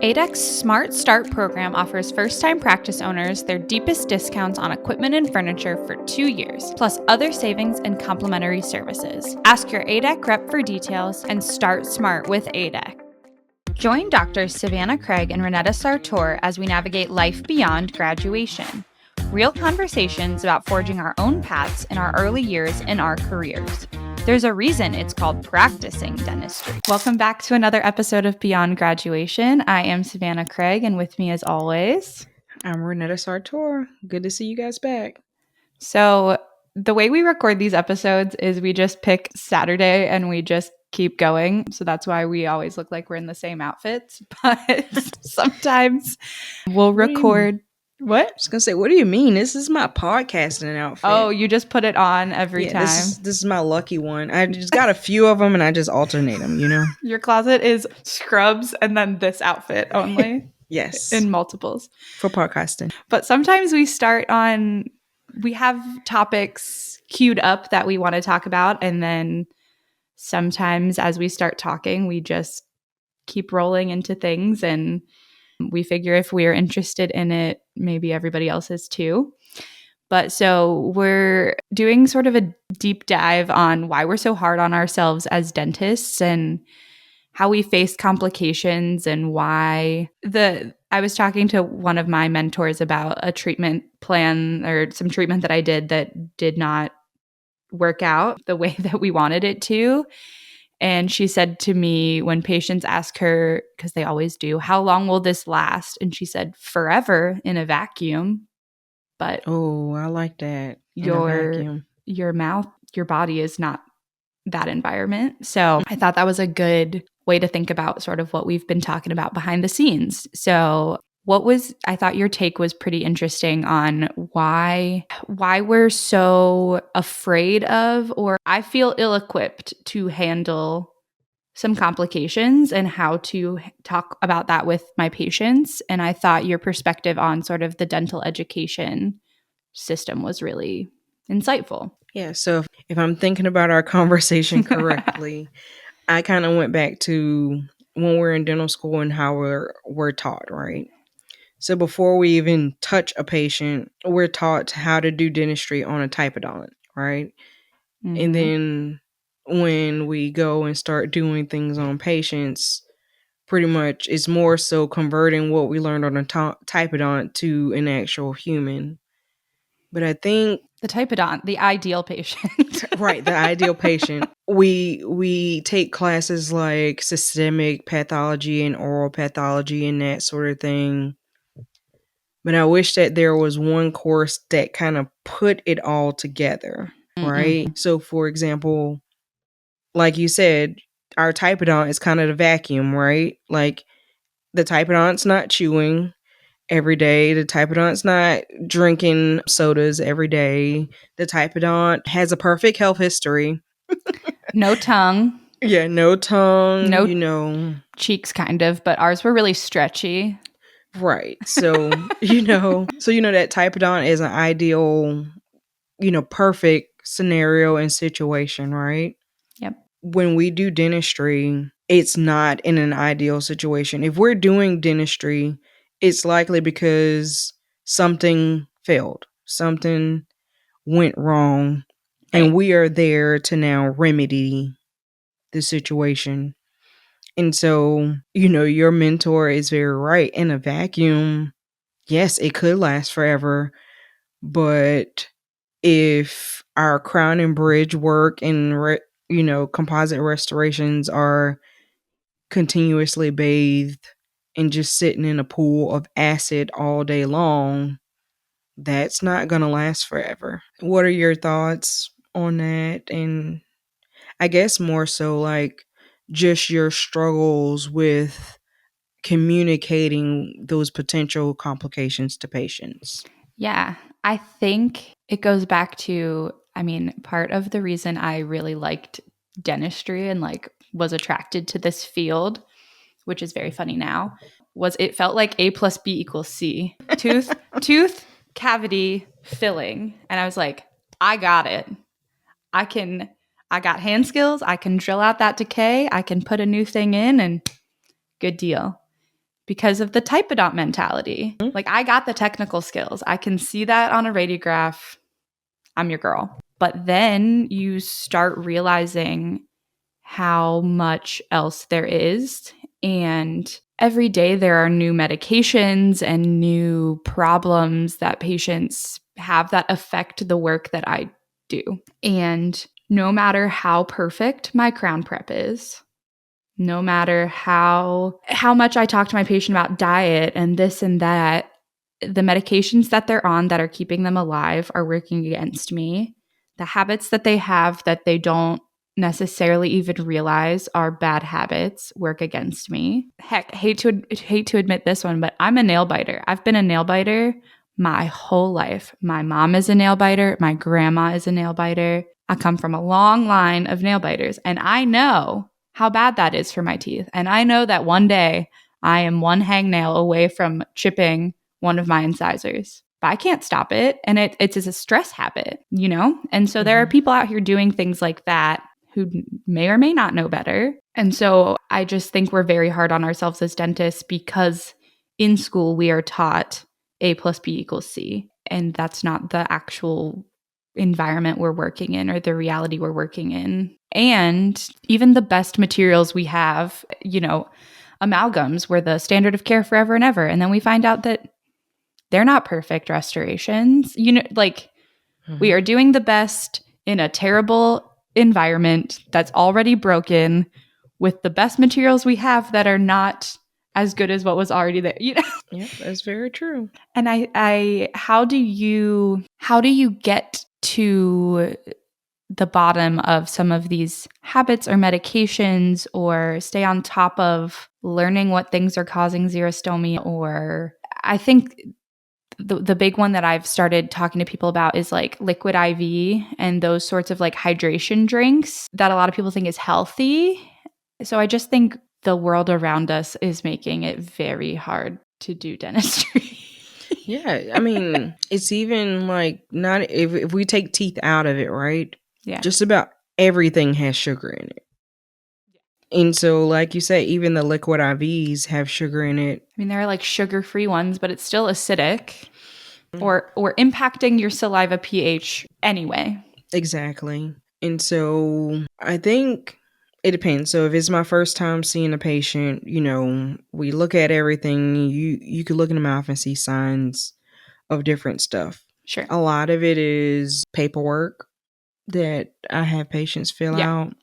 ADEC's Smart Start program offers first-time practice owners their deepest discounts on equipment and furniture for 2 years, plus other savings and complimentary services. Ask your ADEC rep for details and start smart with ADEC. Join Doctors Savanah Craig and Ronnetta Sartor as we navigate life beyond graduation. Real conversations about forging our own paths in our early years in our careers. There's a reason it's called practicing dentistry. Welcome back to another episode of Beyond Graduation. I am Savanah Craig, and with me as always, I'm Ronnetta Sartor. Good to see you guys back. So the way we record these episodes is we just pick Saturday and we just keep going. So that's why we always look like we're in the same outfits. But sometimes we'll record. What? I was going to say, what do you mean? This is my podcasting outfit. Oh, you just put it on every time. This is my lucky one. I just got a few of them and I just alternate them, you know? Your closet is scrubs and then this outfit only. Yes. In multiples. For podcasting. But sometimes we have topics queued up that we want to talk about. And then sometimes as we start talking, we just keep rolling into things and we figure if we're interested in it, maybe everybody else is too. But so we're doing sort of a deep dive on why we're so hard on ourselves as dentists and how we face complications and why I was talking to one of my mentors about a treatment plan or some treatment that I did that did not work out the way that we wanted it to. And she said to me when patients ask her, because they always do, how long will this last? And she said, forever in a vacuum. But oh, I like that. Your mouth, your body is not that environment. So I thought that was a good way to think about sort of what we've been talking about behind the scenes. So I thought your take was pretty interesting on why we're so afraid of, or I feel ill-equipped to handle some complications and how to talk about that with my patients. And I thought your perspective on sort of the dental education system was really insightful. Yeah, so if I'm thinking about our conversation correctly, I kind of went back to when we're in dental school and how we're taught, right? So before we even touch a patient, we're taught how to do dentistry on a typodont, right? Mm-hmm. And then when we go and start doing things on patients, pretty much it's more so converting what we learned on a typodont to an actual human. But I think the typodont, the ideal patient. Right, the ideal patient. We take classes like systemic pathology and oral pathology and that sort of thing. But I wish that there was one course that kind of put it all together, right? So, for example, like you said, our typodont is kind of the vacuum, right? Like the typodont's not chewing every day. The typodont's not drinking sodas every day. The typodont has a perfect health history. No tongue. Yeah, no tongue. No cheeks, kind of, but ours were really stretchy. Right. So, that typodont is an ideal, perfect scenario and situation, right? Yep. When we do dentistry, it's not in an ideal situation. If we're doing dentistry, it's likely because something failed, something went wrong, right. And we are there to now remedy the situation. And so, your mentor is very right. In a vacuum, yes, it could last forever. But if our crown and bridge work and, composite restorations are continuously bathed and just sitting in a pool of acid all day long, that's not going to last forever. What are your thoughts on that? And I guess more so like just your struggles with communicating those potential complications to patients. Yeah, I think it goes back to, part of the reason I really liked dentistry and was attracted to this field, which is very funny now, was it felt like A plus B equals C. Tooth cavity filling. And I was like, I got it. I got hand skills. I can drill out that decay. I can put a new thing in and good deal. because of the typodont mentality. Like, I got the technical skills. I can see that on a radiograph. I'm your girl. But then you start realizing how much else there is. And every day there are new medications and new problems that patients have that affect the work that I do. And no matter how perfect my crown prep is, no matter how much I talk to my patient about diet and this and that, the medications that they're on that are keeping them alive are working against me. The habits that they have that they don't necessarily even realize are bad habits work against me. Heck, hate to admit this one, but I'm a nail biter. I've been a nail biter my whole life. My mom is a nail biter. My grandma is a nail biter. I come from a long line of nail biters, and I know how bad that is for my teeth. And I know that one day I am one hangnail away from chipping one of my incisors. But I can't stop it. And it's a stress habit, you know? And so there are people out here doing things like that who may or may not know better. And so I just think we're very hard on ourselves as dentists because in school we are taught A plus B equals C. And that's not the actual environment we're working in or the reality we're working in. And even the best materials we have, you know, amalgams were the standard of care forever and ever. And then we find out that they're not perfect restorations. You know, like we are doing the best in a terrible environment that's already broken with the best materials we have that are not as good as what was already there, you know? Yeah, that's very true. And how do you get to the bottom of some of these habits or medications, or stay on top of learning what things are causing xerostomia? Or I think the big one that I've started talking to people about is like liquid IV and those sorts of like hydration drinks that a lot of people think is healthy. So I just think the world around us is making it very hard to do dentistry. Yeah, I mean, it's even like not if we take teeth out of it, right? Yeah. Just about everything has sugar in it. And so, like you say, even the liquid IVs have sugar in it. I mean, there are like sugar-free ones, but it's still acidic or impacting your saliva pH anyway. Exactly. And so I think it depends. So if it's my first time seeing a patient, you know, we look at everything. You could look in the mouth and see signs of different stuff. Sure. A lot of it is paperwork that I have patients fill out.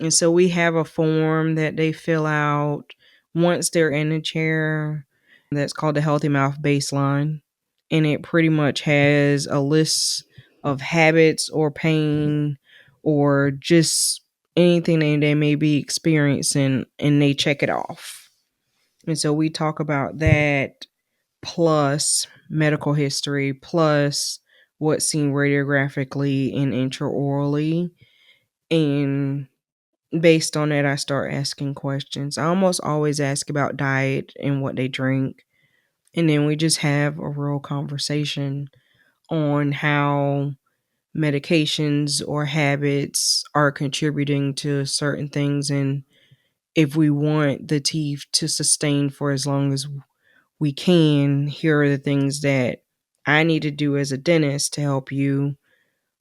And so we have a form that they fill out once they're in the chair that's called the Healthy Mouth Baseline. And it pretty much has a list of habits or pain or just anything they may be experiencing, and they check it off. And so we talk about that plus medical history plus what's seen radiographically and intraorally. And based on that, I start asking questions. I almost always ask about diet and what they drink. And then we just have a real conversation on how medications or habits are contributing to certain things. And if we want the teeth to sustain for as long as we can, here are the things that I need to do as a dentist to help you.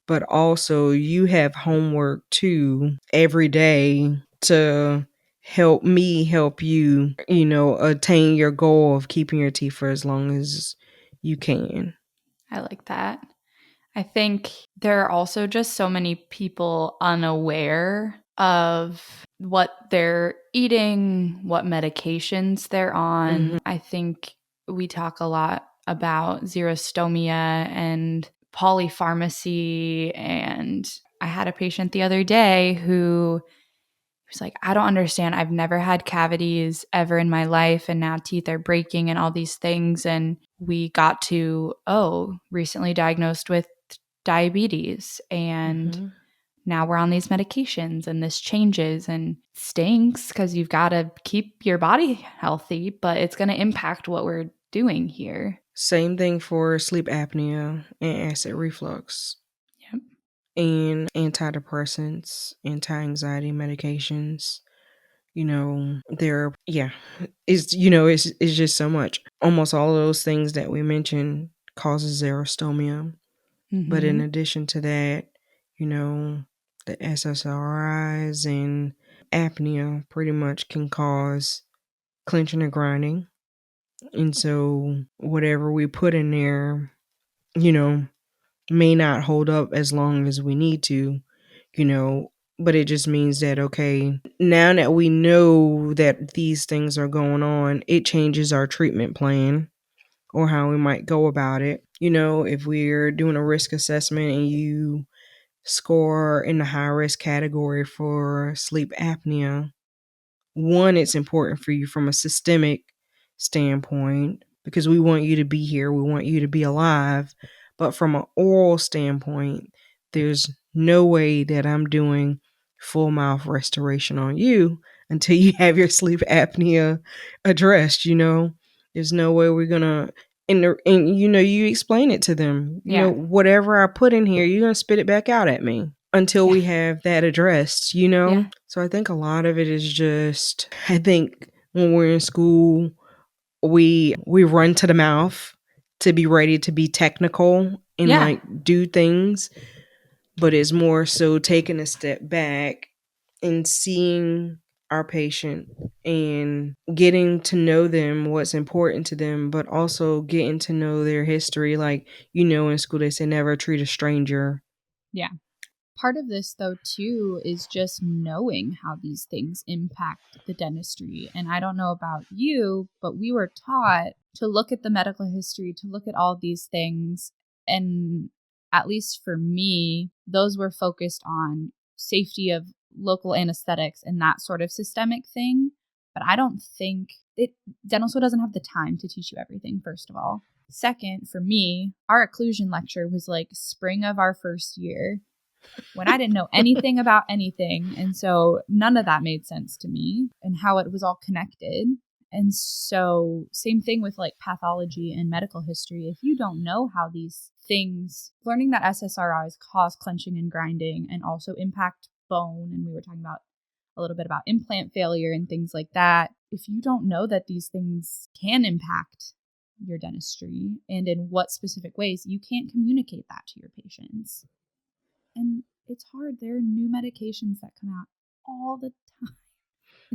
But also, you have homework too every day to help me help you, you know, attain your goal of keeping your teeth for as long as you can. I like that. I think there are also just so many people unaware of what they're eating, what medications they're on. I think we talk a lot about xerostomia and polypharmacy. And I had a patient the other day who was like, I don't understand. I've never had cavities ever in my life, and now teeth are breaking and all these things. And we got to, recently diagnosed with diabetes. And now we're on these medications and this changes and stinks because you've got to keep your body healthy, but it's going to impact what we're doing here. Same thing for sleep apnea and acid reflux. Yep. And antidepressants, anti-anxiety medications. It's just so much. Almost all of those things that we mentioned causes xerostomia. But in addition to that, the SSRIs and apnea pretty much can cause clenching and grinding. And so whatever we put in there, may not hold up as long as we need to, but it just means that, okay, now that we know that these things are going on, it changes our treatment plan or how we might go about it. If we're doing a risk assessment and you score in the high risk category for sleep apnea, one, it's important for you from a systemic standpoint because we want you to be here. We want you to be alive. But from an oral standpoint, there's no way that I'm doing full mouth restoration on you until you have your sleep apnea addressed. There's no way we're going to, you explain it to them. Whatever I put in here, you're going to spit it back out at me until we have that addressed. So I think a lot of it is just, I think when we're in school, we run to the mouth to be ready to be technical and do things, but it's more so taking a step back and seeing our patient and getting to know them, what's important to them, but also getting to know their history. Like, in school they say never treat a stranger. Yeah. Part of this, though, too, is just knowing how these things impact the dentistry. And I don't know about you, but we were taught to look at the medical history, to look at all these things. And at least for me, those were focused on safety of local anesthetics and that sort of systemic thing. But I don't think dental school doesn't have the time to teach you everything, first of all. Second, for me, our occlusion lecture was like spring of our first year, when I didn't know anything about anything. And so none of that made sense to me and how it was all connected. And so same thing with like pathology and medical history. If you don't know how these things, learning that SSRIs cause clenching and grinding and also impact bone, and we were talking about a little bit about implant failure and things like that. If you don't know that these things can impact your dentistry and in what specific ways, you can't communicate that to your patients. And it's hard. There are new medications that come out all the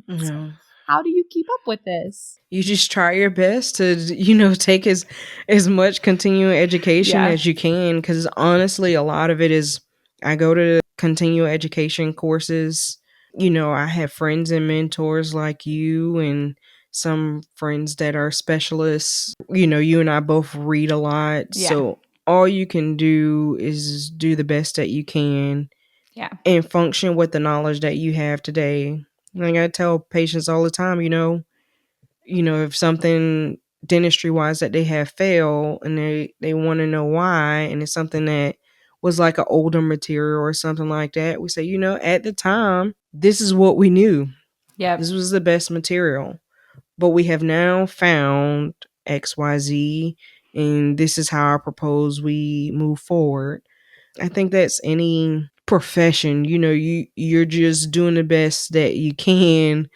time. So how do you keep up with this? You just try your best to, take as much continuing education as you can. Because honestly, a lot of it is, I go to continuing education courses. I have friends and mentors like you and some friends that are specialists. You and I both read a lot. Yeah. So all you can do is do the best that you can and function with the knowledge that you have today. Like I tell patients all the time, if something dentistry wise that they have failed and they want to know why, and it's something that was like an older material or something like that, we say, at the time, this is what we knew. Yeah. This was the best material. But we have now found XYZ, and this is how I propose we move forward. I think that's any profession. You're just doing the best that you can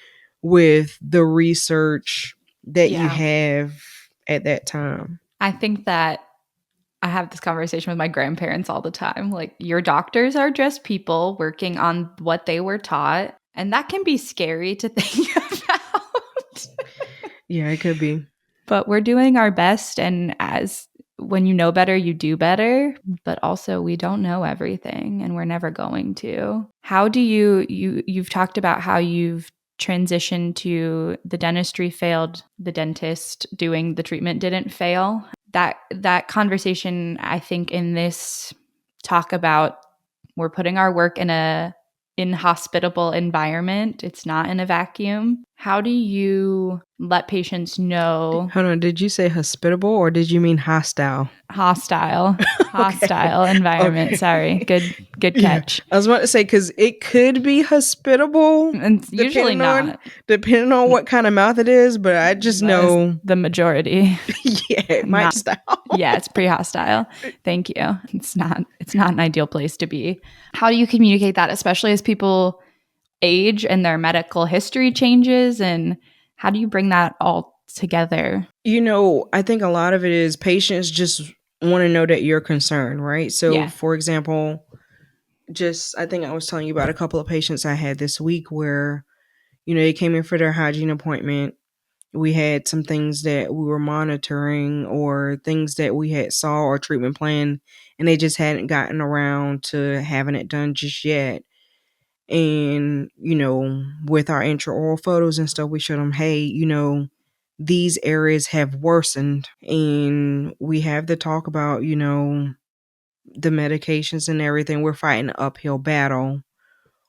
with the research that you have at that time. I think that I have this conversation with my grandparents all the time. Like, your doctors are just people working on what they were taught. And that can be scary to think about. Yeah, it could be. But we're doing our best. And when you know better, you do better. But also, we don't know everything and we're never going to. How do you've talked about how you've transitioned to the dentistry failed, the dentist doing the treatment didn't fail. That conversation, I think, in this talk about we're putting our work in a inhospitable environment. It's not in a vacuum. How do you let patients know? Hold on, did you say hospitable or did you mean hostile? Hostile. Hostile environment. Okay. Sorry. Good catch. Yeah. I was about to say, because it could be hospitable. And usually not. Depending on what kind of mouth it is, but I just know. The majority. Yeah, my style. Yeah, it's pretty hostile. Thank you. It's not an ideal place to be. How do you communicate that, especially as people age and their medical history changes, and how do you bring that all together? I think a lot of it is patients just want to know that you're concerned, right? So, Yeah. for example, I think I was telling you about a couple of patients I had this week where, they came in for their hygiene appointment. We had some things that we were monitoring or things that we had saw or treatment plan, and they just hadn't gotten around to having it done just yet. And, with our intraoral photos and stuff, we showed them, hey, these areas have worsened. And we have to talk about, the medications and everything. We're fighting an uphill battle.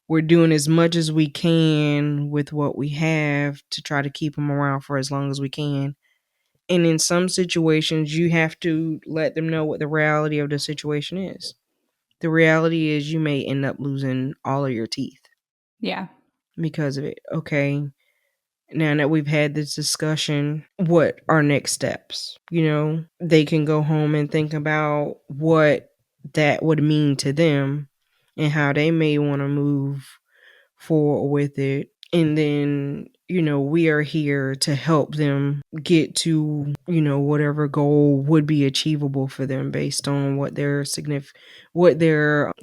We're doing as much as we can with what we have to try to keep them around for as long as we can. And in some situations, you have to let them know what the reality of the situation is. The reality is you may end up losing all of your teeth. Yeah. Because of it. Okay. Now that we've had this discussion, what are next steps? They can go home and think about what that would mean to them and how they may want to move forward with it. And then, we are here to help them get to, whatever goal would be achievable for them based on what their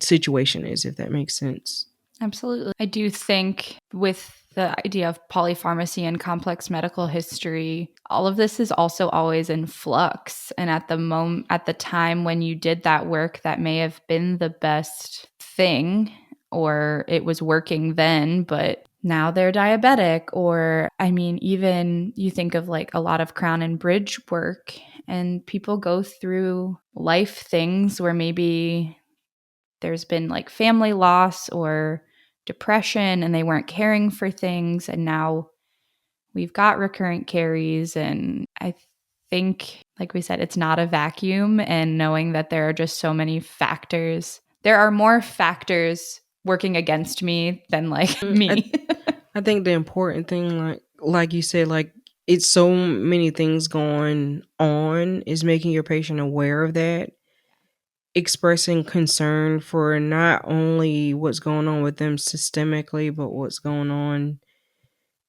situation is, if that makes sense. Absolutely. I do think with the idea of polypharmacy and complex medical history, all of this is also always in flux. And at the time when you did that work, that may have been the best thing, or it was working then, but now they're diabetic. Or, even you think of like a lot of crown and bridge work, and people go through life things where maybe there's been like family loss or depression and they weren't caring for things, and now we've got recurrent caries. And I think, like we said, it's not a vacuum, and knowing that there are just so many factors. There are more factors working against me than like me. I think the important thing, like you said, like it's so many things going on, is making your patient aware of that, expressing concern for not only what's going on with them systemically, but what's going on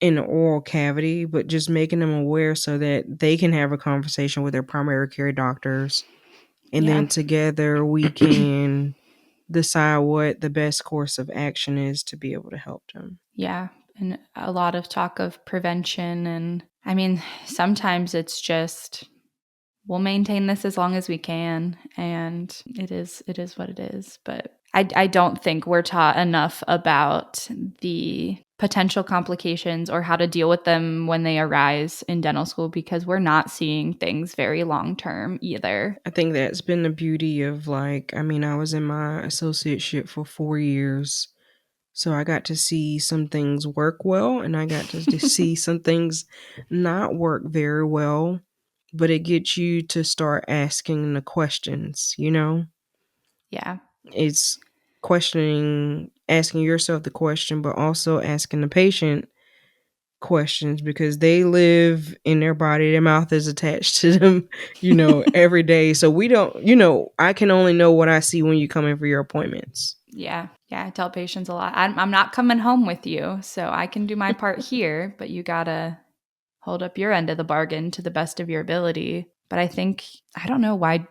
in the oral cavity, but just making them aware so that they can have a conversation with their primary care doctors. And Yeah. then together we can decide what the best course of action is to be able to help them. Yeah. And a lot of talk of prevention. And sometimes it's just, we'll maintain this as long as we can. And it is what it is. But I don't think we're taught enough about the potential complications or how to deal with them when they arise in dental school, because we're not seeing things very long term either. I think that's been the beauty of I was in my associateship for 4 years. So I got to see some things work well, and I got to see some things not work very well. But it gets you to start asking the questions, Yeah. It's asking yourself the question, but also asking the patient questions, because they live in their body. Their mouth is attached to them, every day. So we don't, I can only know what I see when you come in for your appointments. Yeah. I tell patients a lot, I'm not coming home with you, so I can do my part here, but you gotta hold up your end of the bargain to the best of your ability. But I don't know why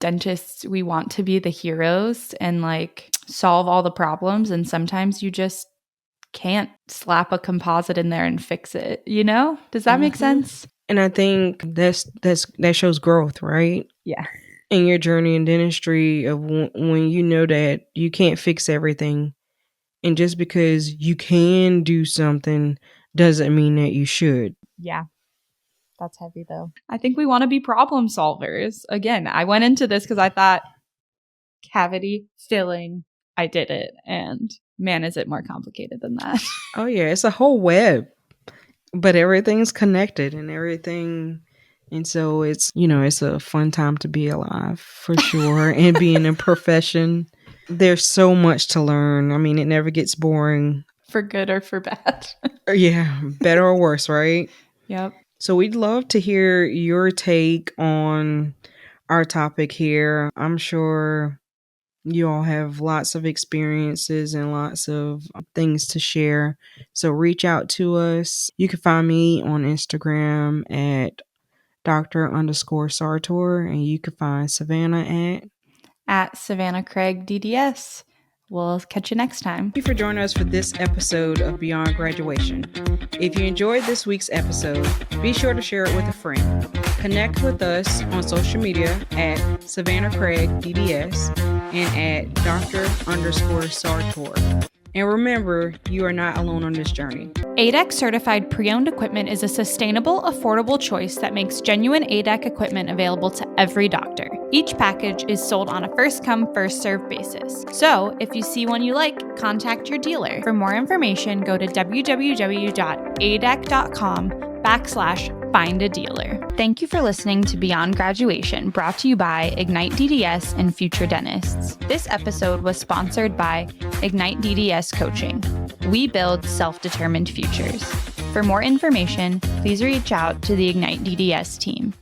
dentists, we want to be the heroes and like solve all the problems, and sometimes you just can't slap a composite in there and fix it, Does that make sense? And I think that shows growth, right? Yeah. In your journey in dentistry, of when you know that you can't fix everything, and just because you can do something doesn't mean that you should. Yeah. That's heavy though. I think we want to be problem solvers. Again, I went into this because I thought cavity filling, I did it. And man, is it more complicated than that. Oh yeah, it's a whole web, but everything's connected and everything. And so it's a fun time to be alive for sure. And be in a profession. There's so much to learn. It never gets boring. For good or for bad. Yeah, better or worse, right? Yep. So we'd love to hear your take on our topic here. I'm sure You all have lots of experiences and lots of things to share. So reach out to us. You can find me on Instagram at Dr._Sartor, and you can find Savanah at Savanah Craig DDS. We'll catch you next time. Thank you for joining us for this episode of Beyond Graduation. If you enjoyed this week's episode, be sure to share it with a friend. Connect with us on social media at Savanah Craig DDS and at Dr._Sartor. And remember, you are not alone on this journey. ADEC certified pre-owned equipment is a sustainable, affordable choice that makes genuine ADEC equipment available to every doctor. Each package is sold on a first-come, first-served basis. So, if you see one you like, contact your dealer. For more information, go to www.adec.com/find a dealer. Thank you for listening to Beyond Graduation, brought to you by Ignite DDS and Future Dentists. This episode was sponsored by Ignite DDS Coaching. We build self-determined futures. For more information, please reach out to the Ignite DDS team.